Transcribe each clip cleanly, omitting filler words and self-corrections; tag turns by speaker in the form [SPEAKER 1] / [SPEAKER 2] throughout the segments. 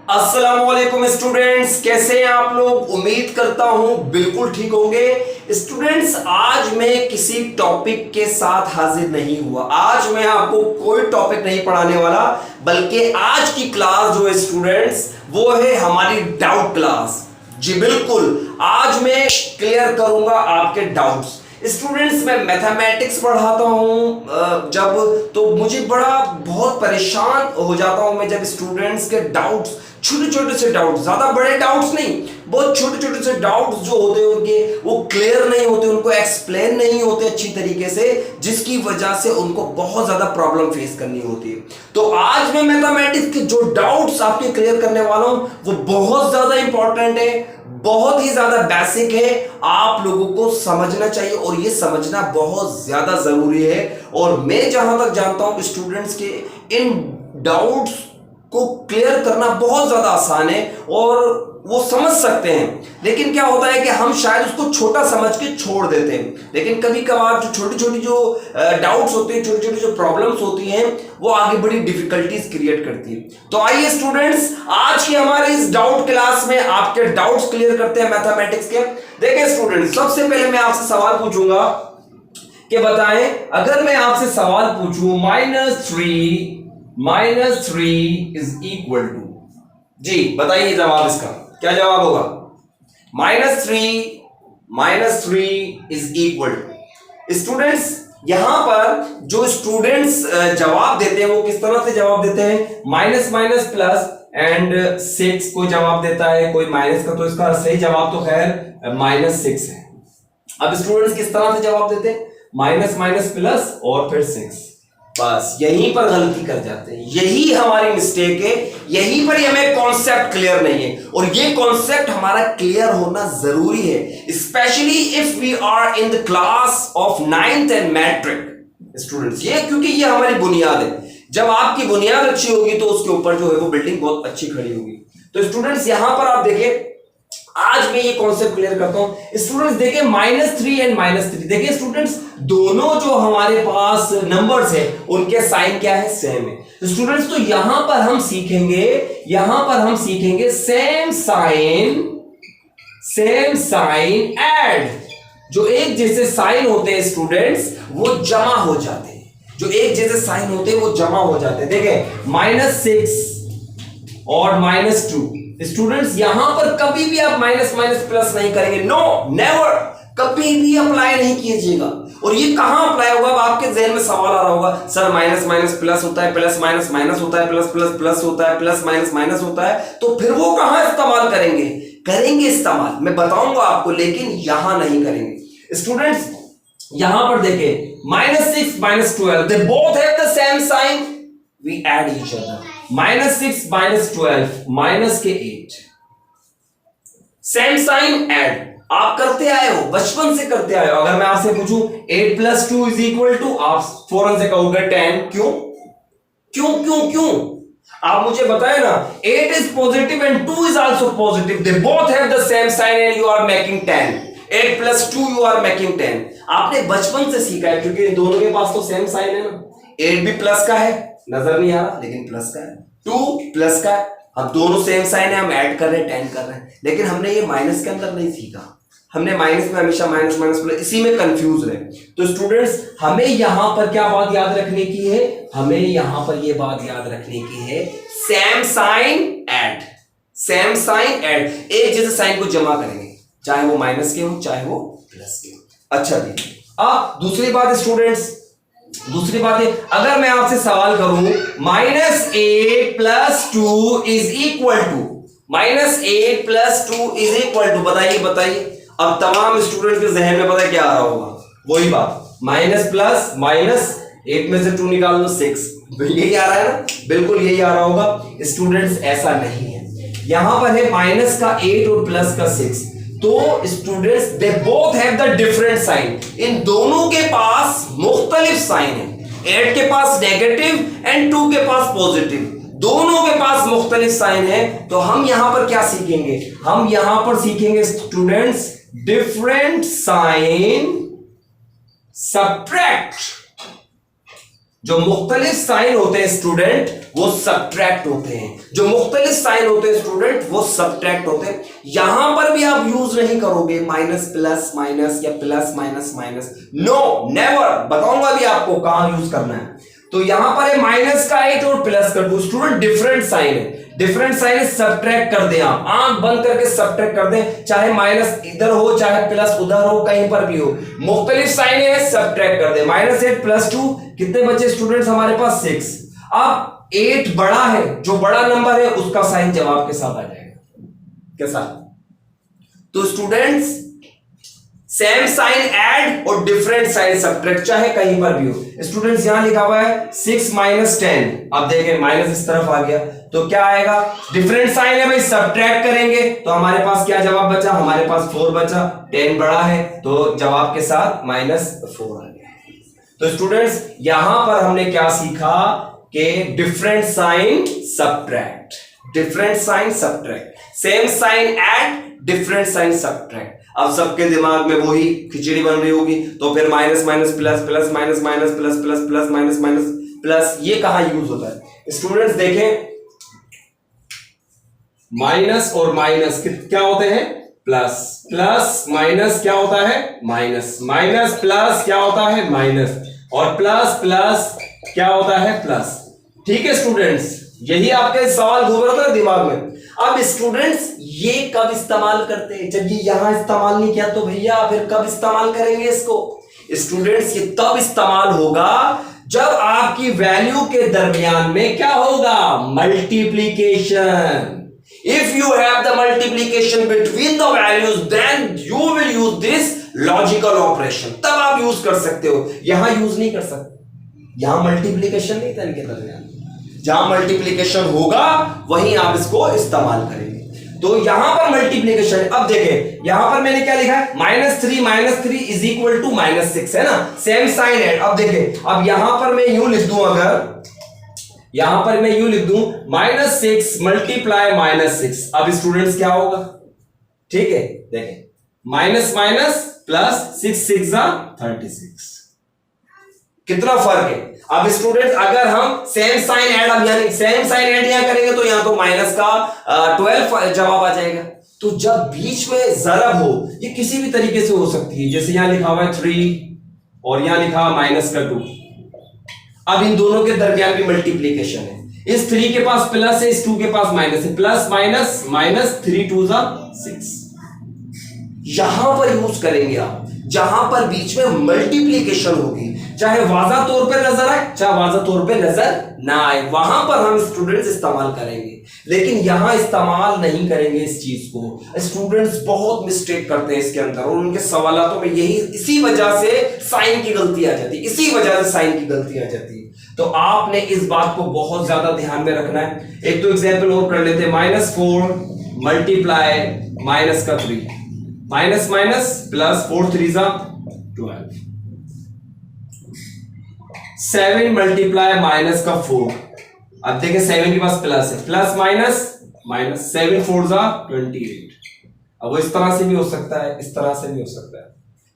[SPEAKER 1] अस्सलामुअलैकुम स्टूडेंट्स, कैसे हैं आप लोग। उम्मीद करता हूं बिल्कुल ठीक होंगे। स्टूडेंट्स, आज मैं किसी टॉपिक के साथ हाजिर नहीं हुआ। आज मैं आपको कोई टॉपिक नहीं पढ़ाने वाला, बल्कि आज की क्लास जो है स्टूडेंट्स, वो है हमारी डाउट क्लास। जी बिल्कुल, आज मैं क्लियर करूंगा आपके डाउट्स। स्टूडेंट्स, मैं मैथमेटिक्स पढ़ाता हूं जब, तो मुझे बहुत परेशान हो जाता हूं मैं जब स्टूडेंट्स के डाउट्स, छोटे छोटे से डाउट्स, ज्यादा बड़े डाउट्स नहीं, बहुत छोटे छोटे से डाउट्स जो होते हैं उनके, वो क्लियर नहीं होते, उनको एक्सप्लेन नहीं होते अच्छी तरीके से, जिसकी वजह से उनको बहुत ज्यादा प्रॉब्लम फेस करनी होती है। तो आज मैं मैथमेटिक्स के जो डाउट्स आपके क्लियर करने वाला हूं, वो बहुत ज्यादा इंपॉर्टेंट है, बहुत ही ज्यादा बेसिक है, आप लोगों को समझना चाहिए और ये समझना बहुत ज्यादा जरूरी है। और मैं जहां तक जानता हूं स्टूडेंट्स के इन डाउट्स को क्लियर करना बहुत ज्यादा आसान है और वो समझ सकते हैं, लेकिन क्या होता है कि हम शायद उसको छोटा समझ के छोड़ देते हैं। लेकिन कभी कभार जो छोटी छोटी जो डाउट्स होते हैं, छोटी छोटी जो प्रॉब्लम्स होती हैं, वो आगे बड़ी डिफिकल्टीज क्रिएट करती है। तो आइए स्टूडेंट्स, आज की हमारे इस डाउट क्लास में आपके डाउट्स क्लियर करते हैं मैथमेटिक्स के। देखिए स्टूडेंट्स, सबसे पहले मैं आपसे सवाल पूछूंगा कि बताएं, अगर मैं आपसे सवाल पूछूं -3 इज इक्वल टू, जी बताइए जवाब इसका क्या जवाब होगा। -3 इज इक्वल टू। स्टूडेंट्स, यहां पर जो स्टूडेंट्स जवाब देते हैं वो किस तरह से जवाब देते हैं, माइनस माइनस प्लस एंड 6 को जवाब देता है, कोई माइनस का, तो इसका सही जवाब तो खैर -6 है। अब स्टूडेंट्स किस तरह से जवाब देते हैं, माइनस माइनस प्लस और फिर 6। बस यहीं पर गलती कर जाते हैं, यही हमारी मिस्टेक है, यहीं पर हमें कॉन्सेप्ट क्लियर नहीं है। और ये कॉन्सेप्ट हमारा क्लियर होना जरूरी है, specially if we are in the class of 9th and matric students. ये क्योंकि ये हमारी बुनियाद है, जब आपकी बुनियाद अच्छी होगी तो उसके ऊपर जो है वो बिल्डिंग बहुत अच्छी खड़ी होगी। तो स्टूडेंट्स, यहां पर आप देखिए, आज मैं ये कॉन्सेप्ट क्लियर करता हूं। स्टूडेंट्स देखिए, -3 एंड -3, देखिए स्टूडेंट्स, दोनों जो हमारे पास नंबर्स है उनके साइन क्या है, सेम है। स्टूडेंट्स, तो यहां पर हम सीखेंगे सेम साइन ऐड। जो एक जैसे साइन होते हैं स्टूडेंट्स, वो जमा हो जाते हैं, जो एक जैसे साइन होते हैं वो जमा हो जाते हैं। देखिए -6 और -2, स्टूडेंट्स यहां पर कभी भी आप माइनस माइनस प्लस नहीं करेंगे, नो नेवर, कभी भी अप्लाई नहीं कीजिएगा। और ये कहां अप्लाई होगा, अब आपके जहन में सवाल आ रहा होगा, सर माइनस माइनस प्लस होता है, प्लस माइनस माइनस होता है, प्लस प्लस प्लस होता है, प्लस माइनस माइनस होता है, तो फिर वो कहां इस्तेमाल करेंगे इस्तेमाल, मैं बताऊंगा आपको, लेकिन यहां नहीं करेंगे। स्टूडेंट्स यहां पर देखिए, -6 -12, they both have the same sign, we add each other. -6 -12 -8, same sign add आप करते आए हो, बचपन से करते आए हो। अगर मैं आपसे पूछूं 8 + 2 इज इक्वल टू, आप फौरन से कहोगे 10। क्यों क्यों क्यों क्यों आप मुझे बताए ना, 8 is positive and 2 is also positive, they both have the same sign and you are making 10। 8 + 2 you are making 10। आपने बचपन से सीखा है, क्योंकि दोनों के पास तो सेम साइन है ना। 8 भी प्लस का है, नजर नहीं आ रहा, लेकिन प्लस का है, 2 प्लस का है, अब दोनों सेम साइन है, हम ऐड कर रहे हैं, 10 कर रहे हैं। लेकिन हमने ये माइनस के अंदर नहीं सीखा, हमने माइनस में हमेशा माइनस माइनस प्लस, इसी में कंफ्यूज रहे। तो स्टूडेंट्स, हमें यहां पर क्या बात याद रखने की है, हमें यहां पर ये बात याद रखने की है, same sign add, same sign add, एक जैसे साइन को जमा करेंगे, चाहे वो माइनस के हो चाहे वो प्लस के हो। अच्छा जी, अब दूसरी बात स्टूडेंट्स, दूसरी बात है, अगर मैं आपसे सवाल करूं -8 + 2 is equal to, -8 + 2 is equal to, बताइए। अब तमाम स्टूडेंट के जहन में पता है क्या आ रहा होगा, वही बात, माइनस प्लस माइनस, 8 में से 2 निकाल दो 6, यही आ रहा है ना, बिल्कुल यही आ रहा होगा। स्टूडेंट्स ऐसा नहीं है, यहां पर है माइनस का 8 और प्लस का 6, तो students they both have the different sign, इन दोनों के पास मुख्तलिफ साइन है। 8 के पास नेगेटिव एंड 2 के पास पॉजिटिव, दोनों के पास मुख्तलिफ साइन है। तो हम यहां पर क्या सीखेंगे, हम यहां पर सीखेंगे स्टूडेंट्स डिफरेंट साइन सब्ट्रैक्ट, जो मुख्तलिफ साइन होते हैं स्टूडेंट वो सब्ट्रैक्ट होते हैं, जो मुख्तलिफ साइन होते हैं स्टूडेंट वो सब्ट्रैक्ट होते हैं। यहां पर भी आप यूज नहीं करोगे माइनस प्लस माइनस या plus minus minus, no never. बताऊंगा अभी आपको कहां यूज करना है। तो यहां पर है माइनस का 8 और प्लस का 2 स्टूडेंट डिफरेंट साइन है, डिफरेंट साइन सब्ट्रैक्ट कर दें, आप आंख बंद करके सब्ट्रैक्ट कर दें, चाहे माइनस इधर हो चाहे प्लस उधर हो, कहीं पर भी हो, मुख्तलिफ साइन है सब्ट्रैक्ट कर दें। -8 + 2 कितने बचे स्टूडेंट्स हमारे पास 6। अब 8 बड़ा है, जो बड़ा नंबर है उसका साइन जवाब के साथ आ जाएगा, कैसा? तो स्टूडेंट्स सेम साइन ऐड और डिफरेंट साइन सब्ट्रैक्ट, चाहे कहीं पर भी हो। स्टूडेंट्स यहां लिखा हुआ है 6 - 10, अब देखें माइनस इस तरफ आ गया तो क्या आएगा, डिफरेंट साइन है भाई, सब्ट्रैक्ट करेंगे तो हमारे पास क्या जवाब बचा, हमारे पास 4 बचा, 10 बड़ा है तो जवाब के साथ -4 आ गया। तो स्टूडेंट्स यहां पर हमने क्या सीखा कि different sign subtract, different sign subtract, same sign add, different sign subtract. अब सबके दिमाग में वही खिचड़ी बन रही होगी, तो फिर minus minus plus, plus minus minus plus, plus plus minus minus plus, ये कहां यूज होता है स्टूडेंट्स? देखें माइनस और माइनस क्या होते हैं, प्लस, प्लस माइनस क्या होता है, माइनस, माइनस प्लस क्या होता है, माइनस, और प्लस प्लस क्या होता है, प्लस। ठीक है स्टूडेंट्स, यही आपके सवाल घूम रहा था दिमाग में। अब स्टूडेंट्स ये कब इस्तेमाल करते हैं, जब ये यहां इस्तेमाल नहीं किया तो भैया फिर कब इस्तेमाल करेंगे इसको? स्टूडेंट्स ये तब इस्तेमाल होगा जब आपकी वैल्यू के दरमियान में क्या होगा, multiplication. If you have the multiplication between the values then you will use this logical operation, तब आप यूज कर सकते हो, यहां यूज नहीं कर सकते, यहां मल्टीप्लीकेशन नहीं था इनके दरमियान। जहां मल्टीप्लीकेशन होगा वहीं आप इसको इस्तेमाल करेंगे। तो यहां पर मल्टीप्लीकेशन, अब देखें यहां पर मैंने क्या लिखा है, -3 इज इक्वल टू -6 है ना, सेम साइन है। अब देखें, अब यहां पर मैं यूं लिख दूं, अगर यहां पर मैं यूं लिख दूं -6 मल्टीप्लाई -6, अब स्टूडेंट्स क्या होगा? ठीक है, देखें माइनस माइनस प्लस 6 6 36, कितना फर्क है। अब स्टूडेंट्स अगर हम सेम साइन ऐड, अब यानी सेम साइन ऐड यहां करेंगे तो यहां तो माइनस का 12 जवाब आ जाएगा। तो जब बीच में जरब हो, ये किसी भी तरीके से हो सकती है, जैसे यहां लिखा हुआ है 3 और यहां लिखा हुआ -2, अब इन दोनों के दरमियान भी मल्टीप्लीकेशन है, इस 3 के पास प्लस है, इस 2 के पास माइनस है, प्लस माइनस माइनस, 3 2 6, यहां पर यूज करेंगे आप जहां पर बीच में मल्टीप्लीकेशन होगी, चाहे वाज़ा तौर पे नजर आए चाहे वाज़ा तौर पे नजर ना आए, वहां पर हम स्टूडेंट्स इस्तेमाल करेंगे, लेकिन यहां इस्तेमाल नहीं करेंगे इस चीज को। स्टूडेंट्स बहुत मिस्टेक करते हैं इसके अंदर, और उनके सवालों में यही इसी वजह से साइन की गलती आ जाती है, इसी वजह से साइन की गलती आ जाती है। तो आपने इस बात को बहुत ज्यादा ध्यान में रखना है। एक तो एग्जाम्पल और कर लेते हैं, -4 multiply -3, minus minus plus 4 3 12, 7 multiply -4, अब देखें 7 के पास प्लस है, प्लस माइनस माइनस, 7 4 28। अब वो इस तरह से भी हो सकता है, इस तरह से भी हो सकता है।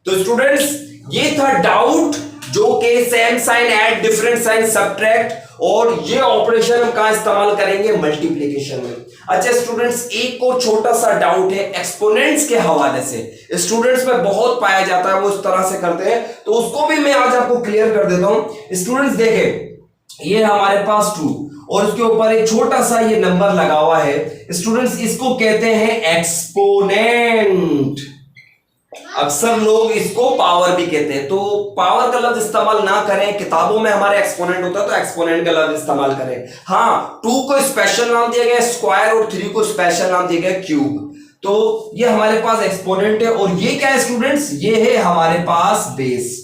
[SPEAKER 1] तो स्टूडेंट्स ये था डाउट, जो कि same sign add, different sign subtract, और ये ऑपरेशन हम कहां इस्तेमाल करेंगे, मल्टीप्लीकेशन में। अच्छा स्टूडेंट्स एक और छोटा सा डाउट है एक्सपोनेंट्स के हवाले से, स्टूडेंट्स में बहुत पाया जाता है, वो इस तरह से करते हैं, तो उसको भी मैं आज आपको क्लियर कर देता हूं। स्टूडेंट्स देखें ये हमारे पास 2 और उसके ऊपर एक छोटा सा ये नंबर लगा हुआ है, स्टूडेंट्स इसको कहते हैं एक्सपोनेंट। अक्सर लोग इसको पावर भी कहते हैं, तो पावर का लफ्ज इस्तेमाल ना करें, किताबों में हमारे एक्सपोनेंट होता है तो एक्सपोनेंट का लफ्ज इस्तेमाल करें। हाँ 2 को स्पेशल नाम दिया गया स्क्वायर और 3 को स्पेशल नाम दिया गया क्यूब, तो ये हमारे पास एक्सपोनेंट है, और ये क्या है स्टूडेंट्स, ये है हमारे पास बेस।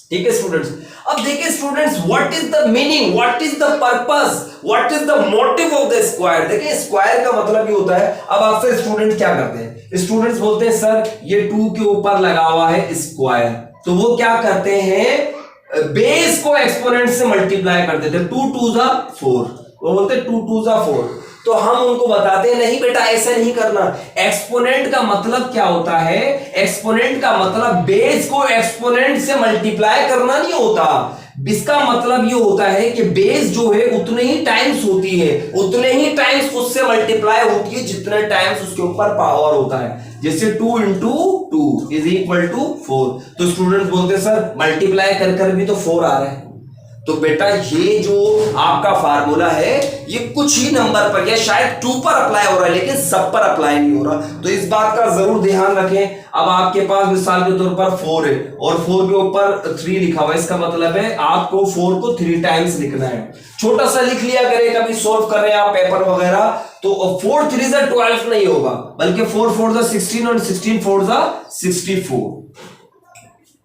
[SPEAKER 1] ठीक है स्टूडेंट्स, अब देखिए students what is the meaning, what is the purpose, what is the motive of the square. देखिए स्क्वायर का मतलब ये होता है, अब आपसे स्टूडेंट क्या करते हैं, स्टूडेंट्स बोलते हैं सर ये 2 के ऊपर लगा हुआ है स्क्वायर, तो वो क्या करते हैं, बेस को एक्सपोनेंट से मल्टीप्लाई कर देते हैं, 2 2 4, वो बोलते हैं 2 2 4, तो हम उनको बताते हैं नहीं बेटा ऐसा नहीं करना। एक्सपोनेंट का मतलब क्या होता है, एक्सपोनेंट का मतलब बेस को एक्सपोनेंट से मल्टीप्लाई करना नहीं होता, इसका मतलब ये होता है कि बेस जो है उतने ही टाइम्स होती है, उतने ही टाइम्स उससे मल्टीप्लाई होती है जितने टाइम्स उसके ऊपर पावर होता है। जैसे 2 इंटू 2 इज इक्वल टू 4। तो स्टूडेंट बोलते हैं सर मल्टीप्लाई कर कर भी तो 4 आ रहा है। तो बेटा ये जो आपका फार्मूला है ये कुछ ही नंबर पर या शायद 2 पर अप्लाई हो रहा है लेकिन सब पर अप्लाई नहीं हो रहा। तो इस बात का जरूर ध्यान रखें। अब आपके पास मिसाल के तौर पर 4 है और 4 के ऊपर 3 लिखा हुआ है, इसका मतलब है आपको 4 को 3 टाइम्स लिखना है। छोटा सा लिख लिया करें कभी सोल्व कर रहे हैं आप पेपर वगैरह, तो 4 3 12 नहीं होगा बल्कि 4 4 16 और 16 4 64।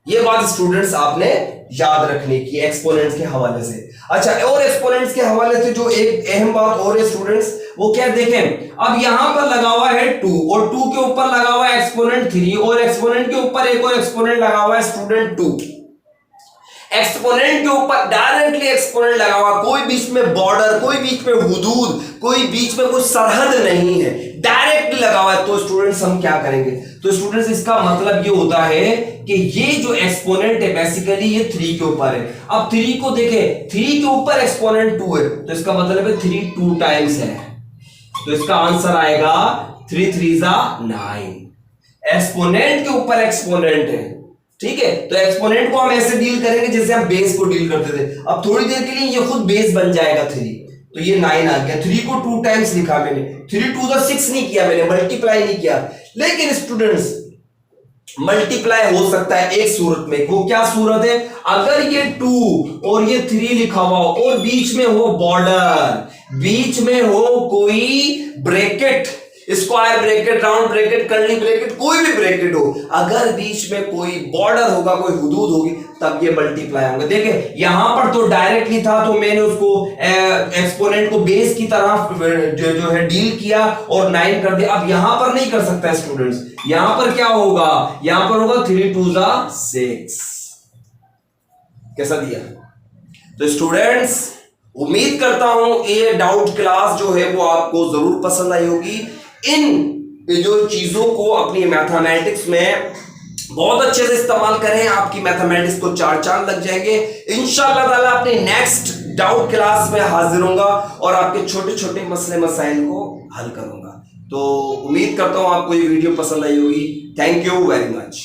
[SPEAKER 1] ये बात स्टूडेंट्स आपने याद रखने की एक्सपोनेंट्स के हवाले से। अच्छा, और एक्सपोनेंट्स के हवाले से जो एक अहम बात और है स्टूडेंट्स, वो क्या देखें, अब यहां पर लगा हुआ है 2 और 2 के ऊपर लगा हुआ है एक्सपोनेंट 3 और एक्सपोनेंट के ऊपर एक और एक्सपोनेंट लगा हुआ है स्टूडेंट 2। एक्सपोनेंट के ऊपर डायरेक्टली एक्सपोनेंट लगा हुआ, कोई बीच में बॉर्डर, कोई बीच में हुदूद, कोई बीच में कोई सरहद नहीं है, डायरेक्टली लगा हुआ है। तो स्टूडेंट्स हम क्या करेंगे, तो स्टूडेंट्स इसका मतलब ये होता है कि ये जो एक्सपोनेंट है बेसिकली ये 3 के ऊपर है। अब 3 को देखें, 3 के ऊपर एक्सपोनेंट 2 है तो इसका मतलब है 3 2 टाइम्स है। तो इसका आंसर आएगा 3 3 9। एक्सपोनेंट के ऊपर एक्सपोनेंट है, ठीक है। तो एक्सपोनेंट को हम ऐसे डील करेंगे जैसे हम बेस को डील करते थे। अब थोड़ी देर के लिए ये खुद बेस बन जाएगा 3, तो ये 9 आ गया। 3 को 2 टाइम्स लिखा मैंने, 3 2 6 नहीं किया मैंने, मल्टीप्लाई नहीं किया। लेकिन स्टूडेंट्स मल्टीप्लाई हो सकता है एक सूरत में, वो क्या सूरत है, अगर ये 2 और ये 3 लिखा हुआ हो और बीच में हो बॉर्डर, बीच में हो कोई bracket, square bracket, round bracket, curly bracket, कोई भी ब्रैकेट हो, अगर बीच में कोई बॉर्डर होगा, कोई हुदूद होगी, तब ये मल्टीप्लाई होंगे। देखिए यहां पर तो डायरेक्टली था तो मैंने उसको एक्सपोनेंट को बेस की तरह जो है डील किया और 9 कर दिया। अब यहां पर नहीं कर सकता स्टूडेंट्स, यहां पर क्या होगा, यहां पर होगा 3 2 6। कैसा दिया? तो स्टूडेंट्स उम्मीद करता हूं ये डाउट क्लास जो है वो आपको जरूर पसंद आई होगी। इन जो चीजों को अपनी मैथमेटिक्स में बहुत अच्छे से इस्तेमाल करें, आपकी मैथमेटिक्स को 4 चांद लग जाएंगे। इंशाअल्लाह ताला अपने नेक्स्ट डाउट क्लास में हाजिर होऊंगा और आपके छोटे छोटे मसले मसाइल को हल करूंगा। तो उम्मीद करता हूं आपको ये वीडियो पसंद आई होगी। Thank you very much.